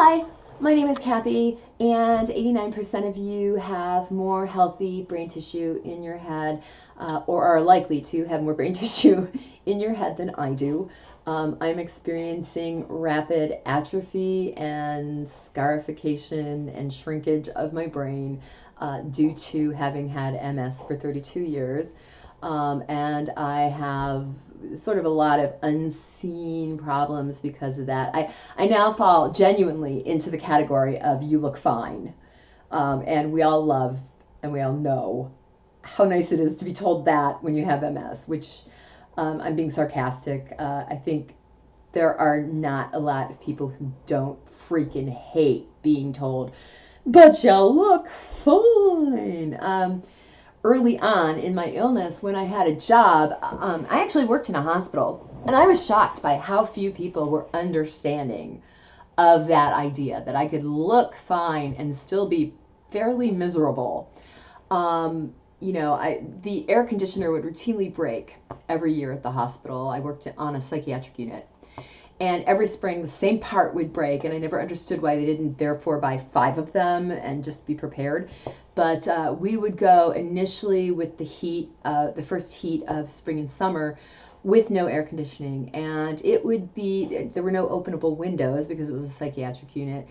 Hi, my name is Kathy, and 89% of you have more healthy brain tissue in your head, or are likely to have more brain tissue in your head than I do. I'm experiencing rapid atrophy and scarification and shrinkage of my brain due to having had MS for 32 years. And I have sort of a lot of unseen problems because of that. I now fall genuinely into the category of you look fine. And we all love and we all know how nice it is to be told that when you have MS, which I'm being sarcastic. I think there are not a lot of people who don't freaking hate being told, but you look fine. Early on in my illness, when I had a job, I actually worked in a hospital, and I was shocked by how few people were understanding of that idea that I could look fine and still be fairly miserable. The air conditioner would routinely break every year at the hospital. I worked on a psychiatric unit. And every spring, the same part would break, and I never understood why they didn't therefore buy 5 of them and just be prepared. But we would go initially with the heat, the first heat of spring and summer, with no air conditioning. And it would be, there were no openable windows because it was a psychiatric unit.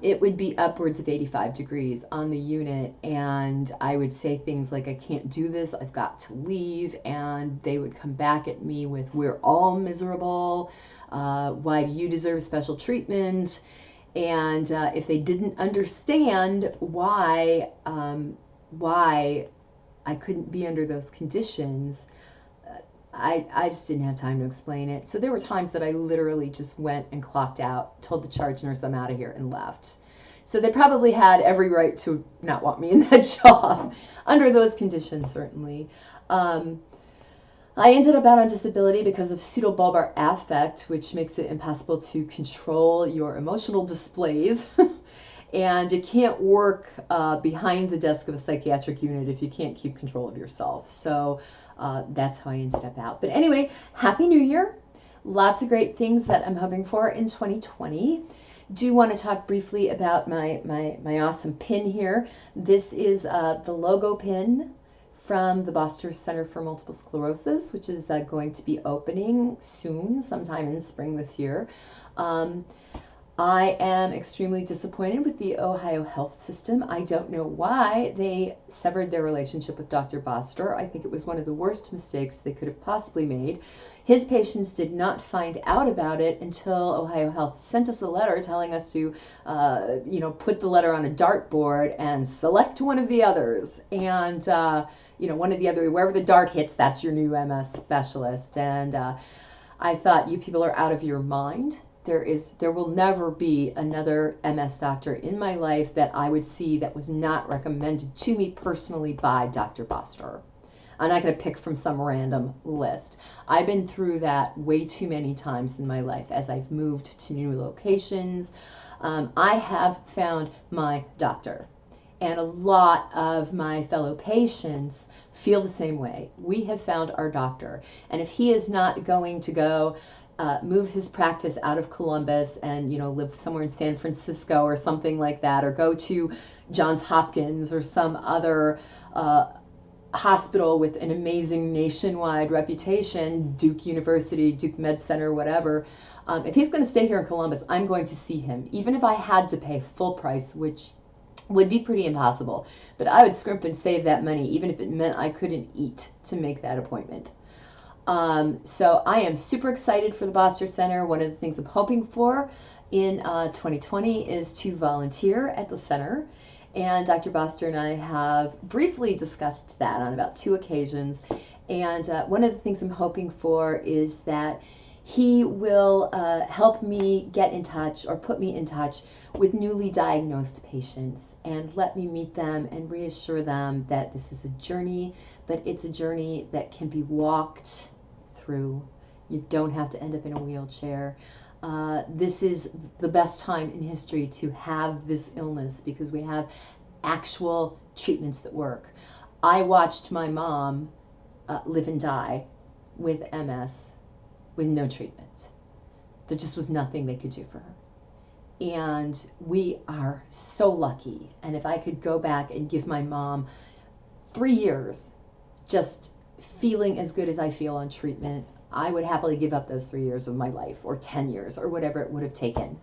It would be upwards of 85 degrees on the unit, and I would say things like, I can't do this, I've got to leave, and they would come back at me with, we're all miserable, why do you deserve special treatment? And if they didn't understand why I couldn't be under those conditions, I just didn't have time to explain it. So there were times that I literally just went and clocked out, told the charge nurse I'm out of here, and left. So they probably had every right to not want me in that job under those conditions, certainly. I ended up out on disability because of pseudobulbar affect, which makes it impossible to control your emotional displays. And you can't work behind the desk of a psychiatric unit if you can't keep control of yourself. So that's how I ended up out. But anyway, Happy New Year. Lots of great things that I'm hoping for in 2020. Do want to talk briefly about my awesome pin here. This is the logo pin from the Boster Center for Multiple Sclerosis, which is going to be opening soon, sometime in spring this year. I am extremely disappointed with the Ohio health system. I don't know why they severed their relationship with Dr. Boster. I think it was one of the worst mistakes they could have possibly made. His patients did not find out about it until Ohio Health sent us a letter telling us to, put the letter on a dartboard and select one of the others. And, one of the other, wherever the dart hits, that's your new MS specialist. And I thought, you people are out of your mind. There will never be another MS doctor in my life that I would see that was not recommended to me personally by Dr. Boster. I'm not going to pick from some random list. I've been through that way too many times in my life as I've moved to new locations. I have found my doctor, and a lot of my fellow patients feel the same way. We have found our doctor, and if he is not going to go move his practice out of Columbus and live somewhere in San Francisco or something like that, or go to Johns Hopkins or some other hospital with an amazing nationwide reputation, Duke University, Duke Med Center, whatever. If he's going to stay here in Columbus, I'm going to see him, even if I had to pay full price, which would be pretty impossible. But I would scrimp and save that money, even if it meant I couldn't eat to make that appointment. So I am super excited for the Boster Center. One of the things I'm hoping for in 2020 is to volunteer at the center. And Dr. Boster and I have briefly discussed that on about 2 occasions. And one of the things I'm hoping for is that he will help me get in touch or put me in touch with newly diagnosed patients and let me meet them and reassure them that this is a journey, but it's a journey that can be walked through. You don't have to end up in a wheelchair. This is the best time in history to have this illness because we have actual treatments that work. I watched my mom live and die with MS with no treatment. There just was nothing they could do for her. And we are so lucky. And if I could go back and give my mom 3 years just feeling as good as I feel on treatment, I would happily give up those 3 years of my life, or 10 years, or whatever it would have taken.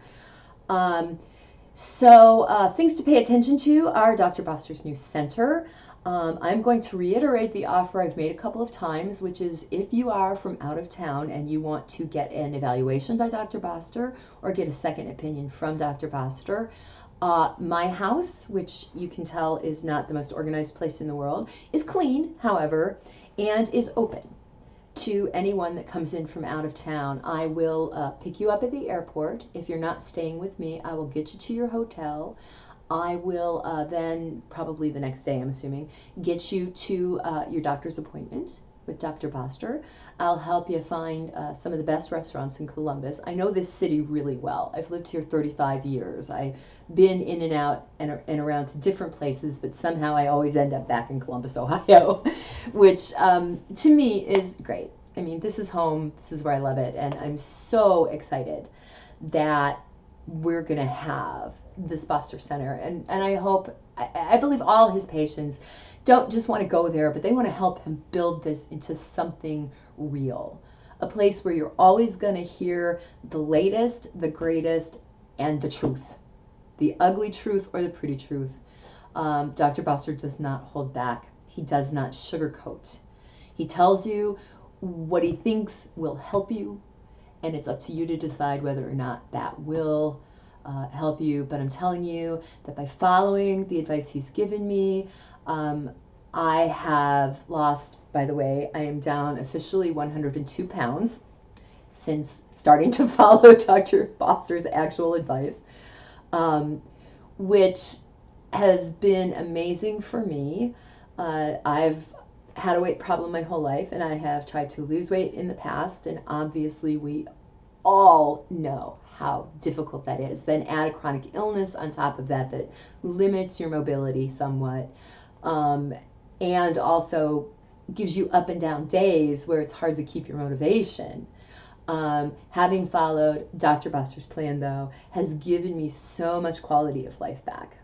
Things to pay attention to are Dr. Boster's new center. I'm going to reiterate the offer I've made a couple of times, which is if you are from out of town and you want to get an evaluation by Dr. Boster or get a second opinion from Dr. Boster, my house, which you can tell is not the most organized place in the world, is clean, however, and is open to anyone that comes in from out of town. I will pick you up at the airport. If you're not staying with me, I will get you to your hotel. I will then, probably the next day I'm assuming, get you to your doctor's appointment with Dr. Boster. I'll help you find some of the best restaurants in Columbus. I know this city really well. I've lived here 35 years. I've been in and out and around to different places, but somehow I always end up back in Columbus, Ohio, which to me is great. I mean, this is home. This is where I love it. And I'm so excited that we're going to have this Boster Center. And I hope, I believe all his patients don't just want to go there, but they want to help him build this into something real. A place where you're always going to hear the latest, the greatest, and the truth. The ugly truth or the pretty truth. Dr. Boster does not hold back. He does not sugarcoat. He tells you what he thinks will help you, and it's up to you to decide whether or not that will help you. But I'm telling you that by following the advice he's given me, I have lost, by the way, I am down officially 102 pounds since starting to follow Dr. Boster's actual advice, which has been amazing for me. I've had a weight problem my whole life, and I have tried to lose weight in the past, and obviously we all know how difficult that is. Then add a chronic illness on top of that that limits your mobility somewhat, and also gives you up and down days where it's hard to keep your motivation. Having followed Dr. Boster's plan, though, has given me so much quality of life back.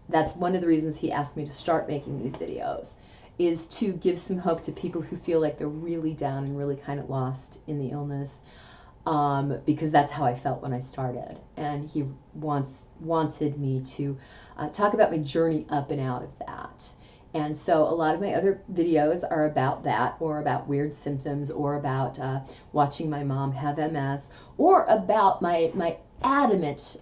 That's one of the reasons he asked me to start making these videos, is to give some hope to people who feel like they're really down and really kind of lost in the illness, because that's how I felt when I started. And he wanted me to talk about my journey up and out of that. And so a lot of my other videos are about that, or about weird symptoms, or about watching my mom have MS, or about my adamant,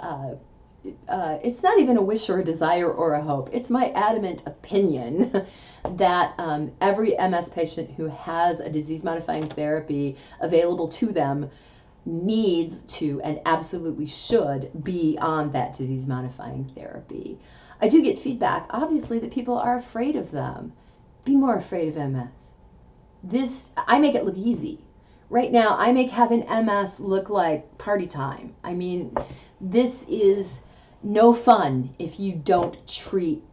it's not even a wish or a desire or a hope, it's my adamant opinion that every MS patient who has a disease-modifying therapy available to them needs to and absolutely should be on that disease-modifying therapy. I do get feedback, obviously, that people are afraid of them. Be more afraid of MS. I make it look easy. Right now, I make having MS look like party time. I mean, this is no fun if you don't treat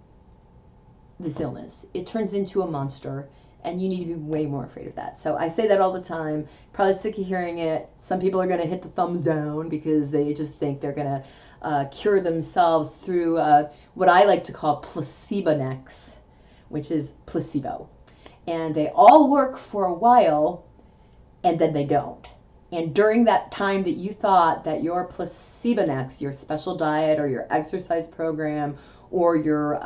this illness. It turns into a monster, and you need to be way more afraid of that. So I say that all the time. Probably sick of hearing it. Some people are going to hit the thumbs down because they just think they're going to cure themselves through what I like to call placebo-nex, which is placebo. And they all work for a while, and then they don't. And during that time that you thought that your placebo-nex, your special diet or your exercise program or your,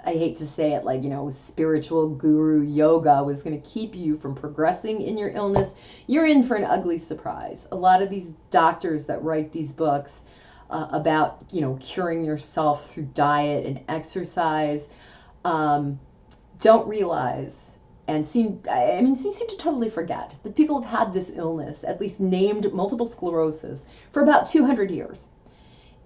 I hate to say it, like, you know, spiritual guru yoga was going to keep you from progressing in your illness, you're in for an ugly surprise. A lot of these doctors that write these books about, you know, curing yourself through diet and exercise don't realize and seem to totally forget that people have had this illness, at least named multiple sclerosis, for about 200 years.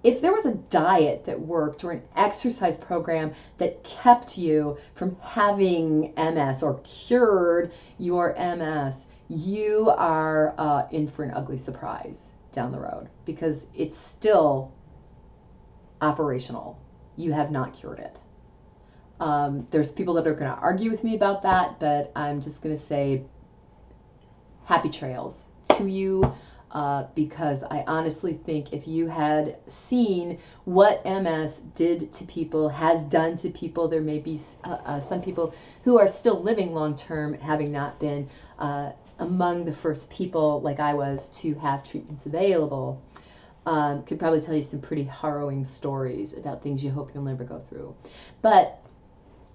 If there was a diet that worked or an exercise program that kept you from having MS or cured your MS, you are in for an ugly surprise down the road, because it's still operational. You have not cured it. There's people that are going to argue with me about that, but I'm just going to say happy trails to you. because I honestly think if you had seen what MS did to people, has done to people, there may be some people who are still living long term, having not been among the first people like I was to have treatments available. Could probably tell you some pretty harrowing stories about things you hope you'll never go through. But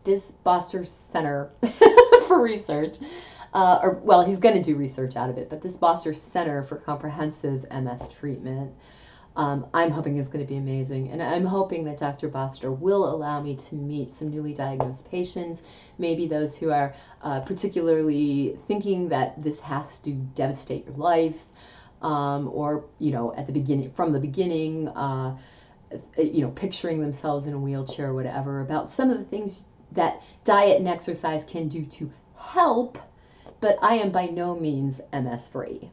this Boster Center for research, well, he's going to do research out of it, but this Boster Center for Comprehensive MS Treatment, I'm hoping is going to be amazing. And I'm hoping that Dr. Boster will allow me to meet some newly diagnosed patients, maybe those who are particularly thinking that this has to devastate your life, or, at the beginning, from the beginning, picturing themselves in a wheelchair or whatever, about some of the things that diet and exercise can do to help, but I am by no means MS free.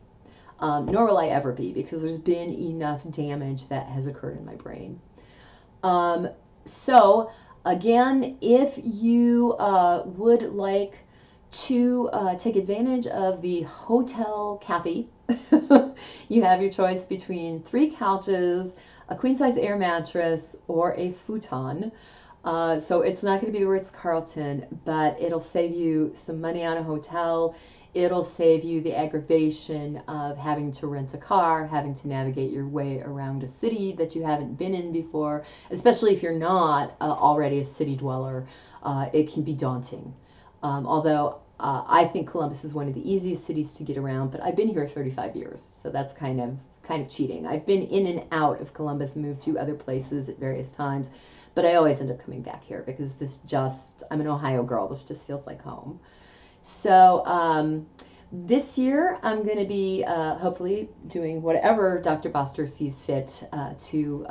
Nor will I ever be, because there's been enough damage that has occurred in my brain. So, again, if you would like to take advantage of the Hotel Kathy, you have your choice between 3 couches, a queen-size air mattress, or a futon. So it's not going to be the Ritz-Carlton, but it'll save you some money on a hotel. It'll save you the aggravation of having to rent a car, having to navigate your way around a city that you haven't been in before, especially if you're not already a city dweller. It can be daunting. Although I think Columbus is one of the easiest cities to get around, but I've been here 35 years, so that's kind of cheating. I've been in and out of Columbus, moved to other places at various times, but I always end up coming back here because I'm an Ohio girl. This just feels like home. So this year I'm going to be hopefully doing whatever Dr. Boster sees fit to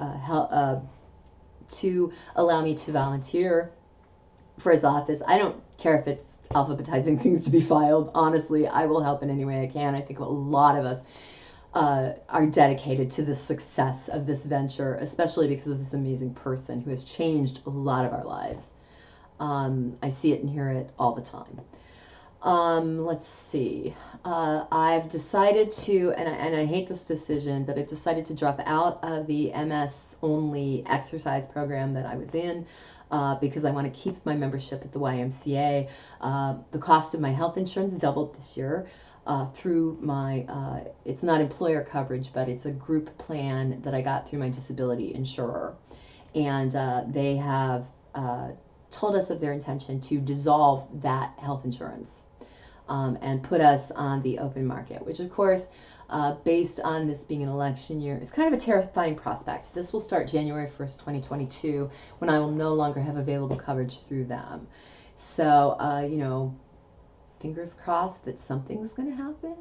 allow me to volunteer for his office. I don't care if it's alphabetizing things to be filed. Honestly, I will help in any way I can. I think a lot of us are dedicated to the success of this venture, especially because of this amazing person who has changed a lot of our lives. I see it and hear it all the time. Let's see. I've decided to, and I hate this decision, but I've decided to drop out of the MS-only exercise program that I was in because I want to keep my membership at the YMCA. The cost of my health insurance doubled this year through my, it's not employer coverage, but it's a group plan that I got through my disability insurer. And they have told us of their intention to dissolve that health insurance. And put us on the open market, which of course, based on this being an election year, is kind of a terrifying prospect. This will start January 1st, 2022, when I will no longer have available coverage through them. So, fingers crossed that something's going to happen.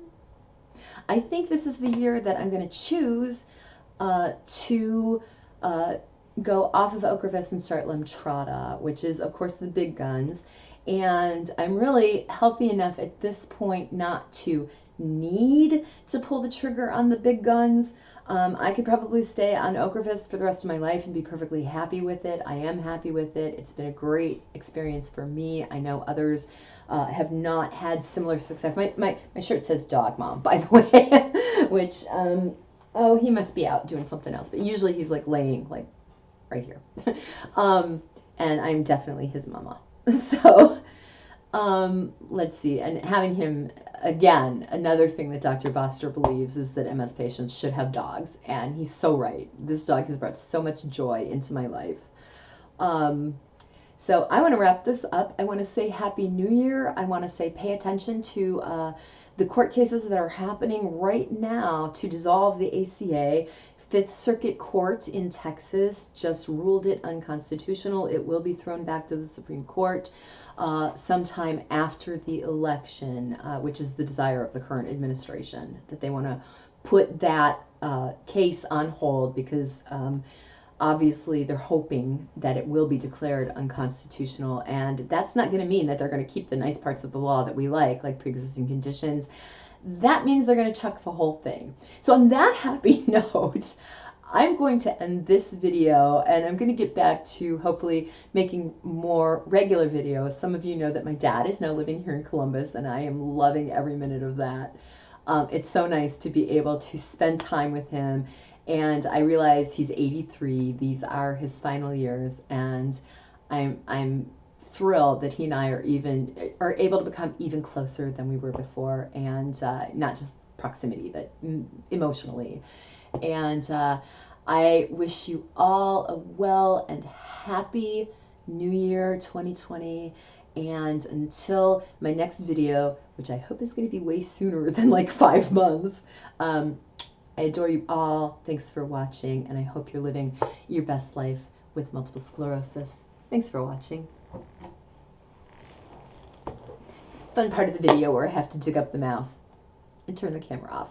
I think this is the year that I'm going to choose to go off of Ocrevus and start Lemtrada, which is, of course, the big guns. And I'm really healthy enough at this point not to need to pull the trigger on the big guns. I could probably stay on Ocrevus for the rest of my life and be perfectly happy with it. I am happy with it. It's been a great experience for me. I know others have not had similar success. My shirt says Dog Mom, by the way, which, oh, he must be out doing something else. But usually he's like laying like right here. And I'm definitely his mama. So, let's see, and having him, again, another thing that Dr. Boster believes is that MS patients should have dogs, and he's so right. This dog has brought so much joy into my life. So I want to wrap this up. I want to say Happy New Year. I want to say pay attention to the court cases that are happening right now to dissolve the ACA. Fifth Circuit Court in Texas just ruled it unconstitutional. It will be thrown back to the Supreme Court sometime after the election, which is the desire of the current administration, that they want to put that case on hold because obviously they're hoping that it will be declared unconstitutional. And that's not going to mean that they're going to keep the nice parts of the law that we like pre-existing conditions. That means they're going to chuck the whole thing. So on that happy note, I'm going to end this video and I'm going to get back to hopefully making more regular videos. Some of you know that my dad is now living here in Columbus and I am loving every minute of that. It's so nice to be able to spend time with him. And I realize he's 83. These are his final years, and I'm thrilled that he and I are able to become even closer than we were before, and not just proximity, but emotionally. And I wish you all a well and happy New Year 2020. And until my next video, which I hope is going to be way sooner than like 5 months, I adore you all. Thanks for watching, and I hope you're living your best life with multiple sclerosis. Thanks for watching. Fun part of the video where I have to dig up the mouse and turn the camera off.